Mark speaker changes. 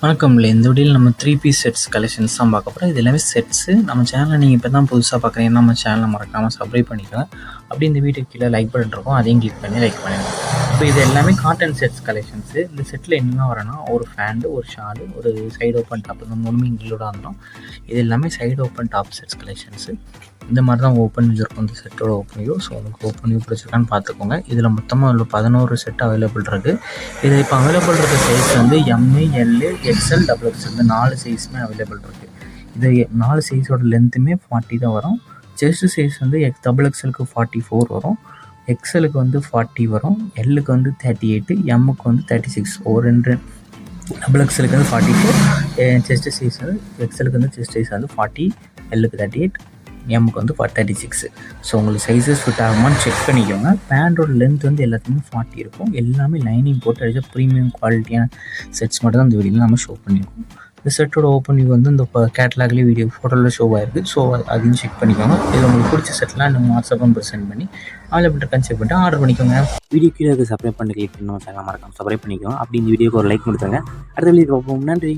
Speaker 1: வணக்கம்ல. இந்த வீடியோல நம்ம 3 பீஸ் செட்ஸ் கலெக்ஷன்ஸ் தான் பார்க்க போறோம். இது எல்லாமே செட்ஸு. நம்ம சேனலை நீங்கள் இப்போ தான் புதுசாக பார்க்குறீங்கன்னா நம்ம சேனலை மறக்காமல் சப்ஸ்கிரைப் பண்ணிக்கோங்க. அப்படி இந்த வீடியோ கீழே லைக் பட்டன் இருக்கும், அதையும் கிளிக் பண்ணி லைக் பண்ணிடுங்க. இப்போ இது எல்லாமே காட்டன் செட்ஸ் கலெக்ஷன்ஸு. இந்த செட்டில் என்னென்ன வரும்னா ஒரு ஃபேண்டு, ஒரு ஷாலு, ஒரு சைடு ஓப்பன் டாப், இந்த மூணுமே இன்க்ளூட் ஆகிடும். இது எல்லாமே side open top sets collections. இந்த மாதிரி தான் ஓப்பன் வியூ இருக்கும் இந்த செட்டோட ஓப்பன் வியூ. ஸோ உங்களுக்கு ஓப்பன் வியூ பிடிச்சிருக்கான்னு பார்த்துக்கோங்க. இதில் மொத்தமாக உள்ள 11 செட் அவைலபிள் இருக்குது. இது இப்போ அவைலபிள் இருக்க சைஸ் வந்து எம்ஏ, எல்லு, எக்ஸ்எல், டபுள் எக்ஸ்எல் இந்த 4 சைஸுமே அவைலபிள் இருக்குது. இது 4 சைஸோட லென்த்துமே 40 தான் வரும். செஸ்ட்டு சைஸ் வந்து டபுள் எக்ஸ்எலுக்கு 44 வரும், எக்ஸ்எலுக்கு வந்து 40 வரும், எல்லுக்கு வந்து 38, எம்முக்கு வந்து 36. ஒரு 2 டபுள் எக்ஸ்எலுக்கு வந்து 44, செஸ்ட்டு சைஸ் வந்து எக்ஸ்எலுக்கு வந்து செஸ்ட் சைஸ் வந்து 40, எல்லுக்கு 38, எம்முக்கு வந்து 36. ஸோ உங்களுக்கு சைஸஸ் ஃபிட் ஆகுமான்னு செக் பண்ணிக்கோங்க. பேண்டோட லென்த் வந்து எல்லாத்துக்குமே 40 இருக்கும். எல்லாமே லைனிங் போட்டு அடிச்சா ப்ரீமியம் குவாலிட்டியான செட்ஸ் மட்டும் தான் இந்த வீடியோவில் நம்ம ஷோ பண்ணியிருக்கோம். இந்த செட்டோட ஓப்பன் வியூ வந்து இந்த கேட்லாக்லேயே வீடியோ ஃபோட்டோவில் ஷோ ஆயிருக்கு. ஸோ அதையும் செக் பண்ணிக்கோங்க. இதில் உங்களுக்கு பிடிச்ச செட்லாம் நீங்கள் வாட்ஸ்அப் நம்பர் சென்ட் பண்ணி அவைலபிள் இருக்கான்னு செக் பண்ணிட்டு ஆர்டர் பண்ணிக்கோங்க. வீடியோ கீழே சப்ஸ்கிரைப் பண்ணி கிளிக் பண்ணி சேனல் மறக்காம சப்ஸ்கிரைப் பண்ணிக்கோங்க. அப்படி இந்த வீடியோக்கு ஒரு லைக் கொடுத்துருங்க. அடுத்த வீடியோ பார்ப்போம். நன்றி.